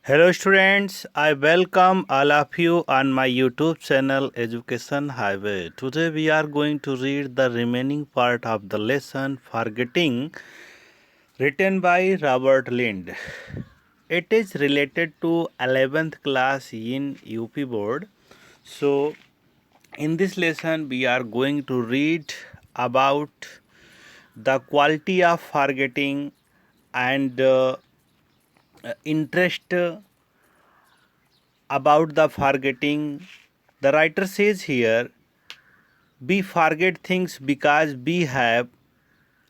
Hello students, I welcome all of you on my YouTube channel Education Highway. Today we are going to read the remaining part of the lesson Forgetting, written by Robert Lind. It is related to 11th class in UP board. So in this lesson we are going to read about the quality of forgetting and interest about the forgetting. The writer says here, we forget things because we have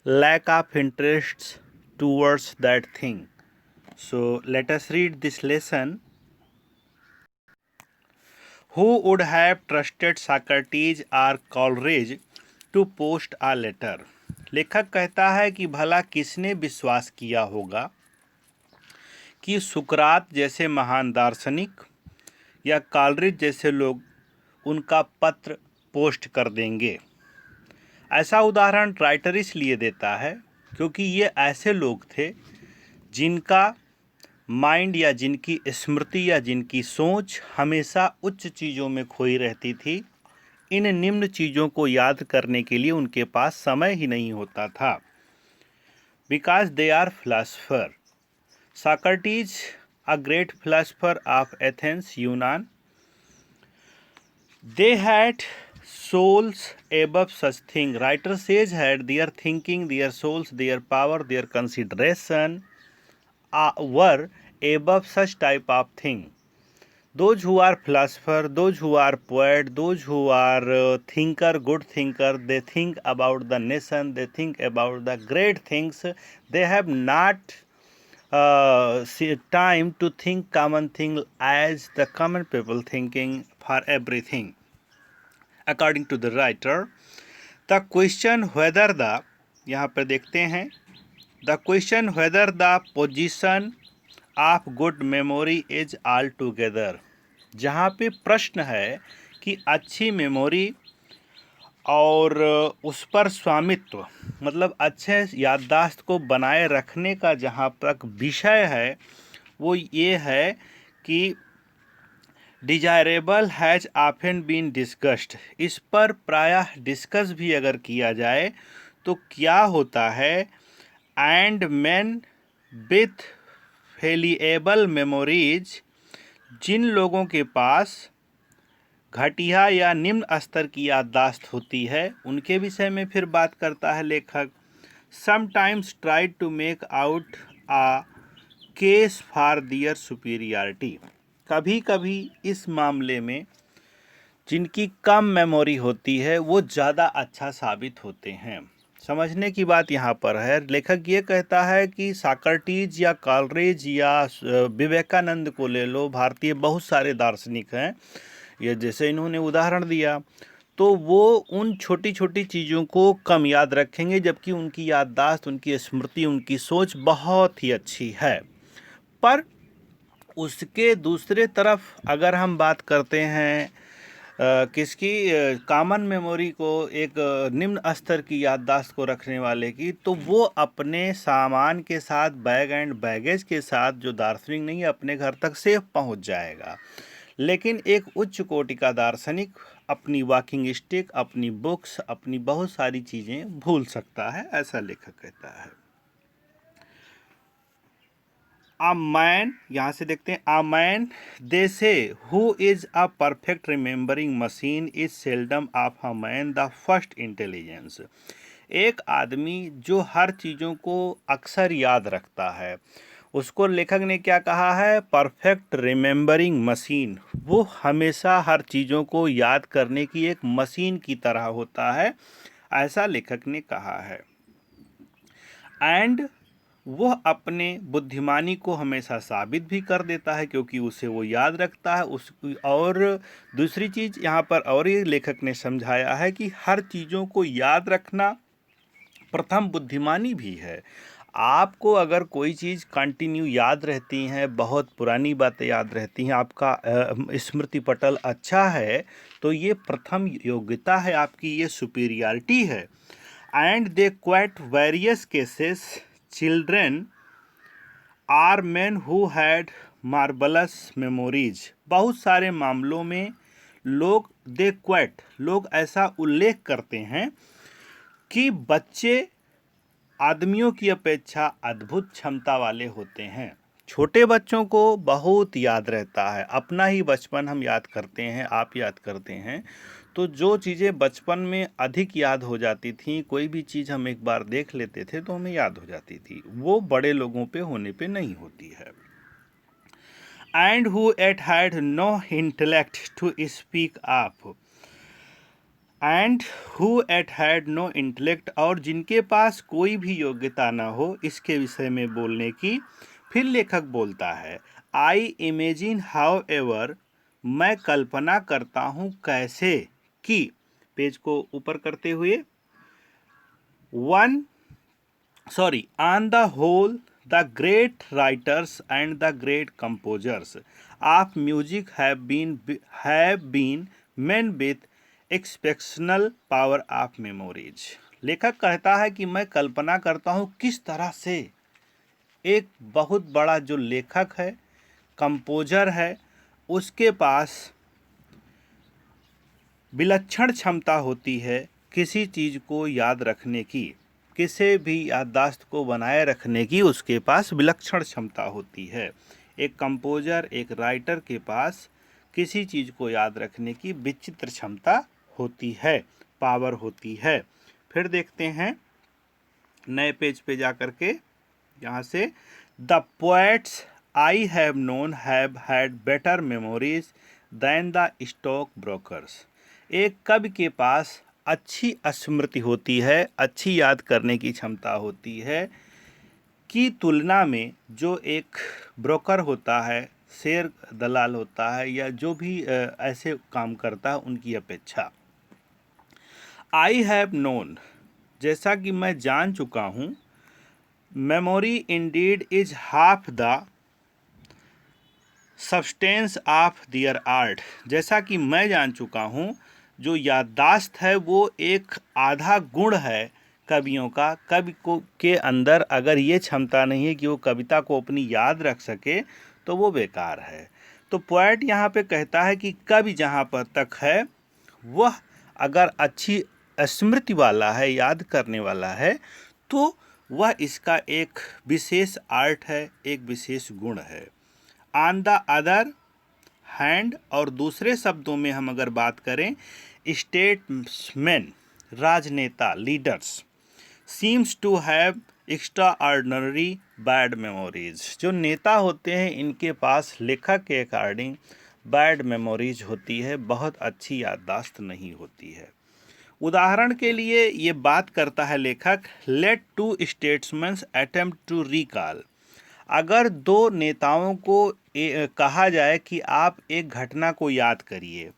lack of interest towards that thing. So let us read this lesson. Who would have trusted Socrates or Coleridge to post a letter? लेखक कहता है कि भला किसने विश्वास किया होगा कि सुकरात जैसे महान दार्शनिक या कॉलरिज जैसे लोग उनका पत्र पोस्ट कर देंगे। ऐसा उदाहरण राइटर इसलिए देता है क्योंकि ये ऐसे लोग थे जिनका माइंड या जिनकी स्मृति या जिनकी सोच हमेशा उच्च चीज़ों में खोई रहती थी। इन निम्न चीज़ों को याद करने के लिए उनके पास समय ही नहीं होता था। Because they are philosopher. Socrates, a great philosopher of Athens, यूनान, they had souls above such thing. Writer says had their thinking, their souls, their power, their consideration were above such type of thing. Those who are philosopher, those who are poet, those who are thinker, good thinker, they think about the nation, they think about the great things. They have not time to think common thing as the common people thinking for everything. According to the writer, the question whether the, यहाँ पर देखते हैं, the question whether the position of good memory is altogether, जहाँ पे प्रश्न है कि अच्छी मेमोरी और उस पर स्वामित्व, मतलब अच्छे याददाश्त को बनाए रखने का जहाँ तक विषय है वो ये है कि desirable has often been discussed. इस पर प्रायः डिस्कस भी अगर किया जाए तो क्या होता है, एंड मैन विथ फेलिएबल मेमोरीज, जिन लोगों के पास घटिया या निम्न स्तर की याददाश्त होती है उनके विषय में फिर बात करता है लेखक। Sometimes try to make out a case for their superiority. कभी कभी इस मामले में जिनकी कम मेमोरी होती है वो ज़्यादा अच्छा साबित होते हैं। समझने की बात यहाँ पर है, लेखक ये कहता है कि सॉक्रेटिस या कॉलरिज या विवेकानंद को ले लो, भारतीय बहुत सारे दार्शनिक हैं, ये जैसे इन्होंने उदाहरण दिया, तो वो उन छोटी छोटी चीज़ों को कम याद रखेंगे जबकि उनकी याददाश्त, उनकी स्मृति, उनकी सोच बहुत ही अच्छी है। पर उसके दूसरे तरफ अगर हम बात करते हैं किसकी, कॉमन मेमोरी को, एक निम्न स्तर की याददाश्त को रखने वाले की, तो वो अपने सामान के साथ, बैग एंड बैगेज के साथ, जो दार्शनिक नहीं है, अपने घर तक सेफ पहुंच जाएगा। लेकिन एक उच्च कोटि का दार्शनिक अपनी वॉकिंग स्टिक, अपनी बुक्स, अपनी बहुत सारी चीज़ें भूल सकता है, ऐसा लेखक कहता है। अ मैन, यहाँ से देखते हैं, अ मैन दे से who is a perfect remembering machine is seldom of a man the first intelligence. एक आदमी जो हर चीज़ों को अक्सर याद रखता है, उसको लेखक ने क्या कहा है, परफेक्ट रिमेंबरिंग मशीन। वो हमेशा हर चीज़ों को याद करने की एक मशीन की तरह होता है, ऐसा लेखक ने कहा है। एंड वह अपने बुद्धिमानी को हमेशा साबित भी कर देता है क्योंकि उसे वो याद रखता है। और दूसरी चीज़ यहाँ पर और ये लेखक ने समझाया है कि हर चीज़ों को याद रखना प्रथम बुद्धिमानी भी है। आपको अगर कोई चीज़ कंटिन्यू याद रहती हैं, बहुत पुरानी बातें याद रहती हैं, आपका स्मृति पटल अच्छा है, तो ये प्रथम योग्यता है आपकी, ये सुपीरियरिटी है। And they quite various cases children are men who had marvellous memories, बहुत सारे मामलों में लोग ऐसा उल्लेख करते हैं कि बच्चे आदमियों की अपेक्षा अद्भुत क्षमता वाले होते हैं। छोटे बच्चों को बहुत याद रहता है, अपना ही बचपन हम याद करते हैं, आप याद करते हैं, तो जो चीज़ें बचपन में अधिक याद हो जाती थी, कोई भी चीज़ हम एक बार देख लेते थे तो हमें याद हो जाती थी, वो बड़े लोगों पे होने पे नहीं होती है। And who at had no intellect to speak up, and who at had no intellect, और जिनके पास कोई भी योग्यता न हो इसके विषय में बोलने की। फिर लेखक बोलता है, आई इमेजिन हाउ एवर, मैं कल्पना करता हूँ कैसे कि, पेज को ऊपर करते हुए, on the whole the great writers and the great composers of music have been men with exceptional power of memories. लेखक कहता है कि मैं कल्पना करता हूँ किस तरह से एक बहुत बड़ा जो लेखक है, कंपोजर है, उसके पास विलक्षण क्षमता होती है किसी चीज़ को याद रखने की, किसी भी याददाश्त को बनाए रखने की उसके पास विलक्षण क्षमता होती है। एक कंपोजर, एक राइटर के पास किसी चीज़ को याद रखने की विचित्र क्षमता होती है, पावर होती है। फिर देखते हैं नए पेज पे जा कर के, यहाँ से, the poets I have known have had better memories than the stock brokers. एक कवि के पास अच्छी स्मृति होती है, अच्छी याद करने की क्षमता होती है की तुलना में जो एक ब्रोकर होता है, शेयर दलाल होता है, या जो भी ऐसे काम करता है उनकी अपेक्षा। आई हैव नोन, जैसा कि मैं जान चुका हूँ, memory indeed is half the substance of their art, जैसा कि मैं जान चुका हूँ, जो याददाश्त है वो एक आधा गुण है कवियों का। कवि को के अंदर अगर ये क्षमता नहीं है कि वो कविता को अपनी याद रख सके तो वो बेकार है। तो पोएट यहाँ पे कहता है कि कवि जहाँ पर तक है वह अगर अच्छी स्मृति वाला है, याद करने वाला है, तो वह इसका एक विशेष आर्ट है, एक विशेष गुण है। ऑन द अदर हैंड, और दूसरे शब्दों में हम अगर बात करें, स्टेट्समैन, राजनेता, leaders, seems to have extraordinary bad memories, जो नेता होते हैं इनके पास लेखक के अकॉर्डिंग बैड मेमोरीज होती है, बहुत अच्छी याददाश्त नहीं होती है। उदाहरण के लिए ये बात करता है लेखक, let two statesman attempt to recall, अगर दो नेताओं को कहा जाए कि आप एक घटना को याद करिए,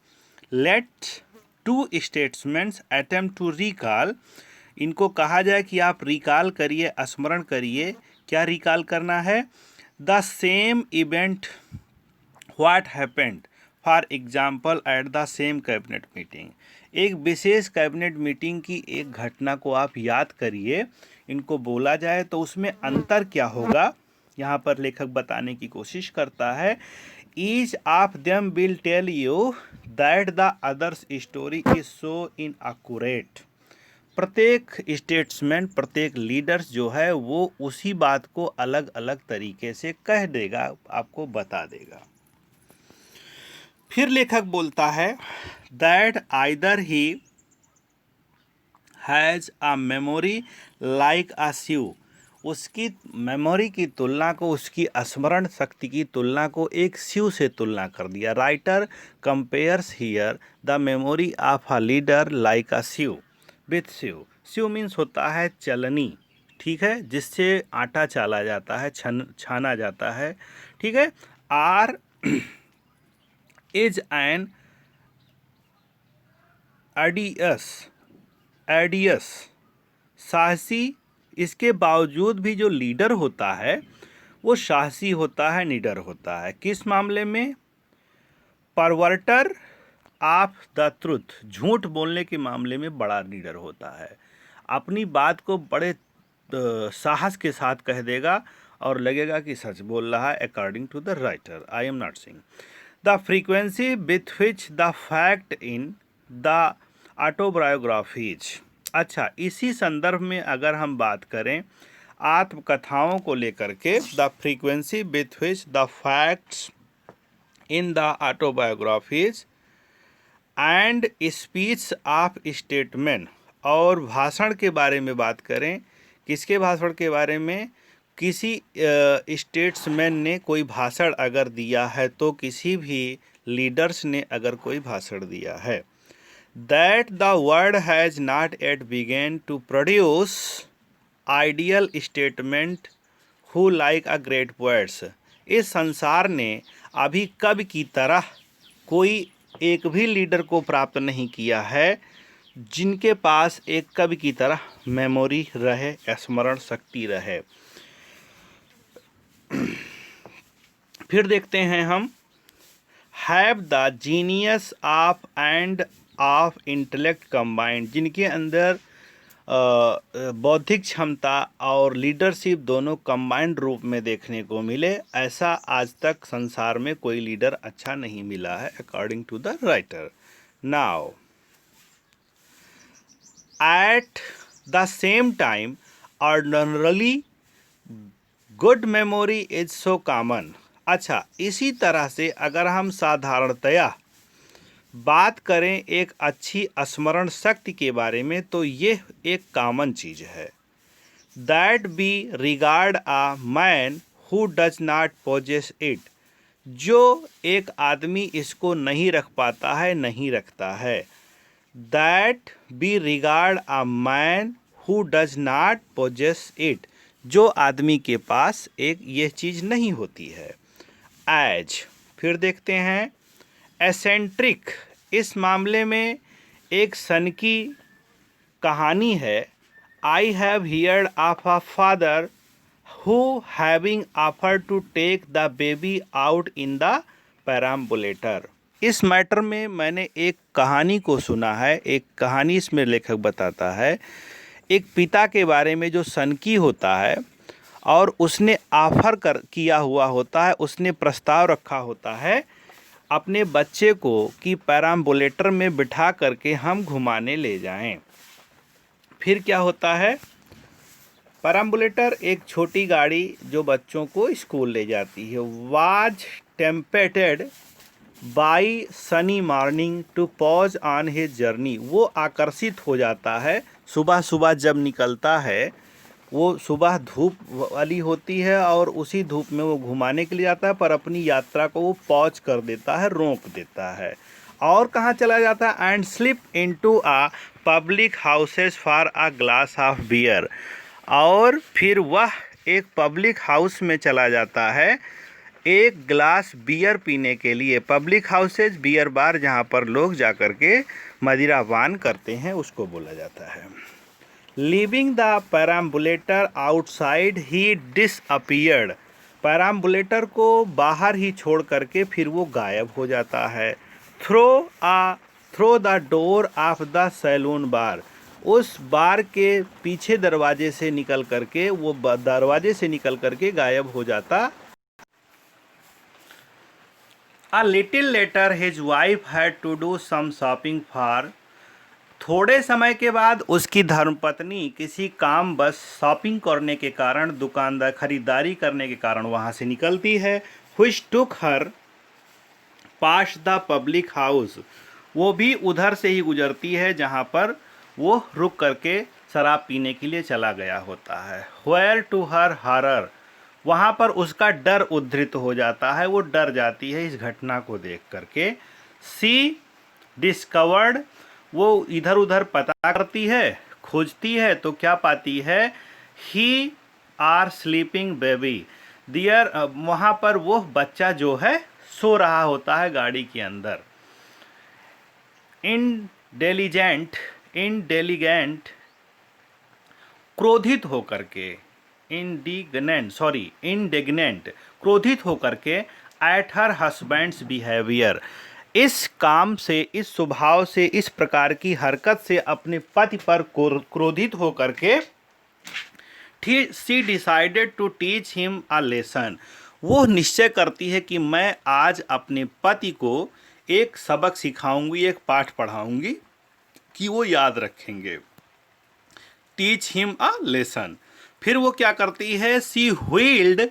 let two statesman attempt to recall, इनको कहा जाए कि आप रिकॉल करिए, स्मरण करिए, क्या रिकॉल करना है, the same event what happened for example eight the same cabinet meeting, एक विशेष कैबिनेट मीटिंग की एक घटना को आप याद करिए, इनको बोला जाए तो उसमें अंतर क्या होगा, यहाँ पर लेखक बताने की कोशिश करता है। Each of them will tell you that the others' story is so inaccurate, प्रत्येक स्टेट्समैन, प्रत्येक लीडर्स जो है वो उसी बात को अलग अलग तरीके से कह देगा, आपको बता देगा। फिर लेखक बोलता है, that either he has a memory like a sieve, उसकी मेमोरी की तुलना को, उसकी स्मरण शक्ति की तुलना को एक स्यू से तुलना कर दिया। Writer compares here the memory of a leader like a sieve with sieve. Sieve means होता है चलनी, ठीक है, जिससे आटा चाला जाता है, छाना जाता है, ठीक है। आर इज एन एडियस साहसी, इसके बावजूद भी जो लीडर होता है वो साहसी होता है, निडर होता है। किस मामले में, परवर्टर ऑफ द ट्रुथ, झूठ बोलने के मामले में बड़ा निडर होता है, अपनी बात को बड़े साहस के साथ कह देगा और लगेगा कि सच बोल रहा है according to the writer. I am not saying the frequency with which the fact in the autobiographies. अच्छा, इसी संदर्भ में अगर हम बात करें आत्मकथाओं को लेकर के, the frequency with which the facts in the autobiographies and speech of statement, और भाषण के बारे में बात करें, किसके भाषण के बारे में, किसी स्टेट्समैन ने कोई भाषण अगर दिया है, तो किसी भी लीडर्स ने अगर कोई भाषण दिया है, that the world has not at begin to produce ideal statement who like a great poets. इस संसार ने अभी कब की तरह कोई एक भी लीडर को प्राप्त नहीं किया है जिनके पास एक कवि की तरह मेमोरी रहे, स्मरण शक्ति रहे। फिर देखते हैं हम, have the genius of end of intellect combined, जिनके अंदर बौद्धिक क्षमता और लीडरशिप दोनों कंबाइंड रूप में देखने को मिले, ऐसा आज तक संसार में कोई लीडर अच्छा नहीं मिला है according to the writer. Now at the same time ordinarily good memory is so common. अच्छा, इसी तरह से अगर हम साधारणतया बात करें एक अच्छी स्मरण शक्ति के बारे में, तो ये एक कॉमन चीज़ है। That be regard a man who does not possess it, जो एक आदमी इसको नहीं रख पाता है, नहीं रखता है। That be regard a man who does not possess it, जो आदमी के पास एक ये चीज़ नहीं होती है। एज, फिर देखते हैं एसेंट्रिक, इस मामले में एक सनकी कहानी है। I have heard of a father who having offered to take the baby out in the perambulator. इस मैटर में मैंने एक कहानी को सुना है, एक कहानी इसमें लेखक बताता है, एक पिता के बारे में जो सनकी होता है और उसने ऑफर किया हुआ होता है, उसने प्रस्ताव रखा होता है अपने बच्चे को कि पैराम्बुलेटर में बिठा करके हम घुमाने ले जाएं। फिर क्या होता है, पैराम्बुलेटर एक छोटी गाड़ी जो बच्चों को स्कूल ले जाती है, was tempted by sunny morning to pause on his journey. वो आकर्षित हो जाता है, सुबह सुबह जब निकलता है, वो सुबह धूप वाली होती है और उसी धूप में वो घुमाने के लिए जाता है, पर अपनी यात्रा को वो पॉज कर देता है, रोक देता है। और कहाँ चला जाता है, and slip into a public houses for a glass of beer, और फिर वह एक पब्लिक हाउस में चला जाता है एक ग्लास बियर पीने के लिए। पब्लिक हाउसेज बियर बार, जहाँ पर लोग जा कर के मदिरा पान करते हैं, उसको बोला जाता है। Leaving the perambulator outside he disappeared, perambulator को बाहर ही छोड़ करके फिर वो गायब हो जाता है। Through the door of the saloon bar, उस बार के पीछे दरवाजे से निकल करके, वो दरवाजे से निकल करके गायब हो जाता। A little later his wife had to do some shopping for, थोड़े समय के बाद उसकी धर्मपत्नी किसी काम बस शॉपिंग करने के कारण, दुकानदार खरीदारी करने के कारण वहाँ से निकलती है। which took her past the public house, वो भी उधर से ही गुजरती है जहाँ पर वो रुक करके शराब पीने के लिए चला गया होता है। where to her horror, वहाँ पर उसका डर उद्धृत हो जाता है, वो डर जाती है इस घटना को देख करके। सी डिस्कवर्ड, वो इधर उधर पता करती है, खोजती है, तो क्या पाती है, ही आर स्लीपिंग बेबी दियर, वहाँ पर वो बच्चा जो है सो रहा होता है गाड़ी के अंदर। इंटेलिजेंट क्रोधित होकर के, इंडिग्नेंट क्रोधित होकर के, एट हर हस्बैंड्स बिहेवियर, इस काम से, इस स्वभाव से, इस प्रकार की हरकत से अपने पति पर क्रोधित होकर के she decided to teach him a lesson. वो निश्चय करती है कि मैं आज अपने पति को एक सबक सिखाऊंगी, एक पाठ पढ़ाऊंगी कि वो याद रखेंगे। Teach him a lesson. फिर वो क्या करती है, सी व्हील्ड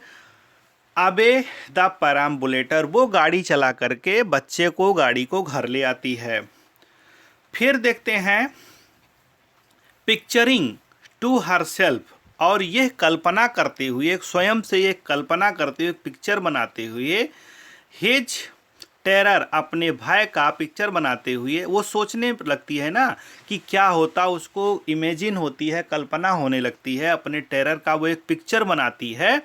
अबे द परम्बुलेटर। वो गाड़ी चला करके बच्चे को, गाड़ी को घर ले आती है। फिर देखते हैं पिक्चरिंग टू हरसेल्फ। और यह कल्पना करते हुए, स्वयं से एक कल्पना करते हुए, पिक्चर बनाते हुए, हिज टेरर, अपने भय का पिक्चर बनाते हुए वो सोचने लगती है ना कि क्या होता, उसको इमेजिन होती है, कल्पना होने लगती है अपने टेरर का। वो एक पिक्चर बनाती है।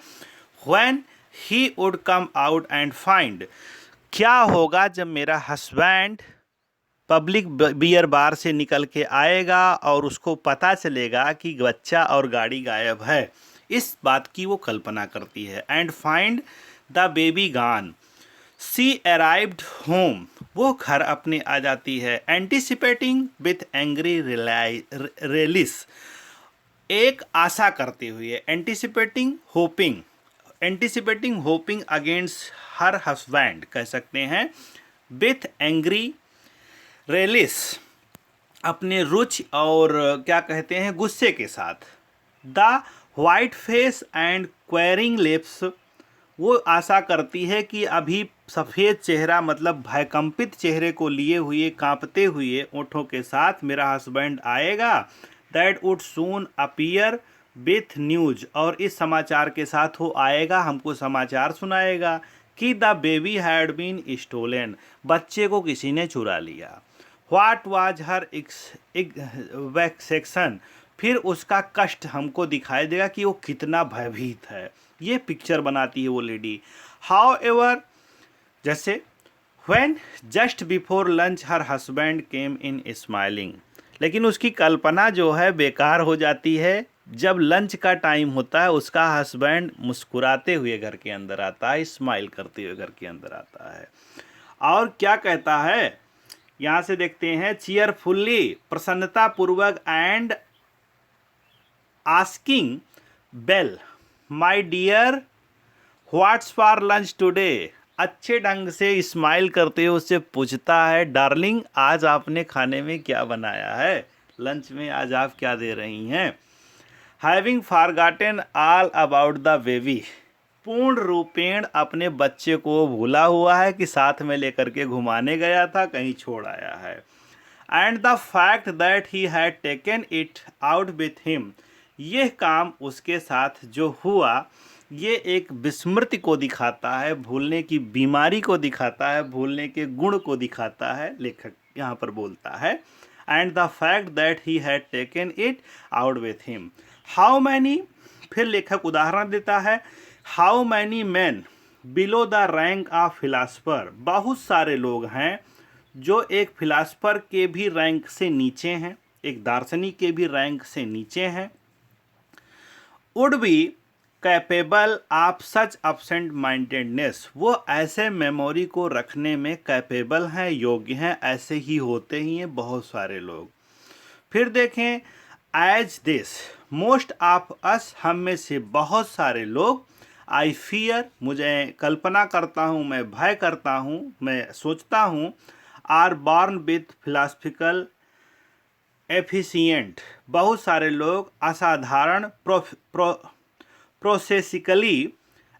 When he would come out and find, क्या होगा जब मेरा हस्बैंड पब्लिक बियर बार से निकल के आएगा और उसको पता चलेगा कि बच्चा और गाड़ी गायब है। इस बात की वो कल्पना करती है। And find the baby gone. She arrived home. वो घर अपने आ जाती है। एंटिसिपेटिंग विथ एंग्री रेलिस, एक आशा करते हुए। Anticipating hopping against her husband कह सकते हैं। विथ एंग्री रेलिस, अपने रुचि और क्या कहते हैं, गुस्से के साथ। The white face and quarrying lips, वो आशा करती है कि अभी सफ़ेद चेहरा, मतलब भयकंपित चेहरे को लिए हुए, कांपते हुए ओठों के साथ मेरा हस्बैंड आएगा। That would soon appear with news, और इस समाचार के साथ वो आएगा, हमको समाचार सुनाएगा कि the baby had been stolen, बच्चे को किसी ने चुरा लिया। व्हाट वाज हर वेक्सेशन, फिर उसका कष्ट हमको दिखाई देगा कि वो कितना भयभीत है। ये पिक्चर बनाती है वो लेडी। हाउ एवर, जैसे when just before lunch her husband came in smiling, लेकिन उसकी कल्पना जो है बेकार हो जाती है जब लंच का टाइम होता है, उसका हस्बैंड मुस्कुराते हुए घर के अंदर आता है, स्माइल करते हुए घर के अंदर आता है। और क्या कहता है, यहाँ से देखते हैं, चीयरफुल्ली, प्रसन्नतापूर्वक, and asking well, my dear what's for lunch today, अच्छे ढंग से स्माइल करते हुए उससे पूछता है, डार्लिंग आज आपने खाने में क्या बनाया है, लंच में आज आप क्या दे रही हैं। Having forgotten all about the baby, पूर्ण रूपेण अपने बच्चे को भूला हुआ है कि साथ में लेकर के घुमाने गया था, कहीं छोड़ आया है। And the fact that he had taken it out with him, यह काम उसके साथ जो हुआ, ये एक विस्मृति को दिखाता है, भूलने की बीमारी को दिखाता है, भूलने के गुण को दिखाता है, लेखक यहाँ पर बोलता है। And the fact that he had taken it out with him. How many, फिर लेखक उदाहरण देता है, how many man below the rank of philosopher, बहुत सारे लोग हैं जो एक फिलासफर के भी रैंक से नीचे हैं, एक दार्शनिक के भी रैंक से नीचे हैं। Would be capable of such absent mindedness, वो ऐसे मेमोरी को रखने में कैपेबल हैं, योग्य हैं, ऐसे ही होते ही हैं बहुत सारे लोग। फिर देखें, as this most of us, हम में से बहुत सारे लोग, आई फियर, मुझे कल्पना करता हूँ, मैं भय करता हूँ, मैं सोचता हूँ, are born with philosophical efficient, बहुत सारे लोग असाधारण प्रोसेसिकली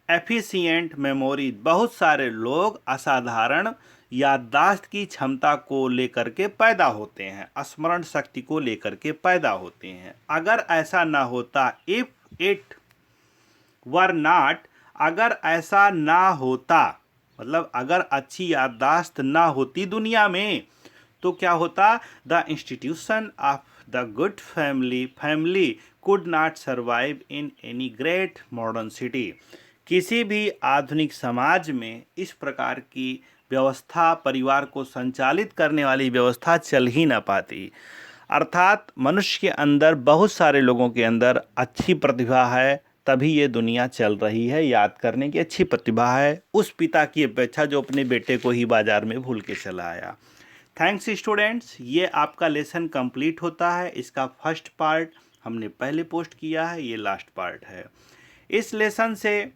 एफिशिएंट मेमोरी, बहुत सारे लोग असाधारण याददाश्त की क्षमता को लेकर के पैदा होते हैं, स्मरण शक्ति को लेकर के पैदा होते हैं। अगर ऐसा ना होता, इफ इट वर नॉट, अगर ऐसा ना होता, मतलब अगर अच्छी याददाश्त ना होती दुनिया में, तो क्या होता, the institution of the good family could not survive in any great modern city, किसी भी आधुनिक समाज में इस प्रकार की व्यवस्था, परिवार को संचालित करने वाली व्यवस्था चल ही ना पाती। अर्थात मनुष्य के अंदर, बहुत सारे लोगों के अंदर अच्छी प्रतिभा है, तभी ये दुनिया चल रही है, याद करने की अच्छी प्रतिभा है उस पिता की अपेक्षा जो अपने बेटे को ही बाजार में भूल के चला आया। थैंक्स स्टूडेंट्स, ये आपका लेसन कंप्लीट होता है, इसका फर्स्ट पार्ट हमने पहले पोस्ट किया है, ये लास्ट पार्ट है। इस लेसन से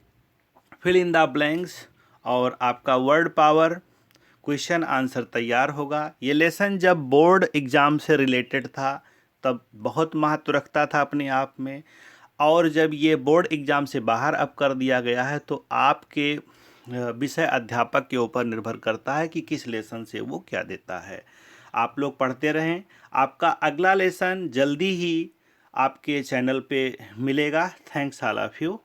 फिल इन द ब्लैंक्स और आपका वर्ड पावर क्वेश्चन आंसर तैयार होगा। ये लेसन जब बोर्ड एग्ज़ाम से रिलेटेड था तब बहुत महत्व रखता था अपने आप में, और जब ये बोर्ड एग्ज़ाम से बाहर अब कर दिया गया है तो आपके विषय अध्यापक के ऊपर निर्भर करता है कि किस लेसन से वो क्या देता है। आप लोग पढ़ते रहें। आपका अगला लेसन जल्दी ही आपके चैनल पे मिलेगा। Thanks all of you.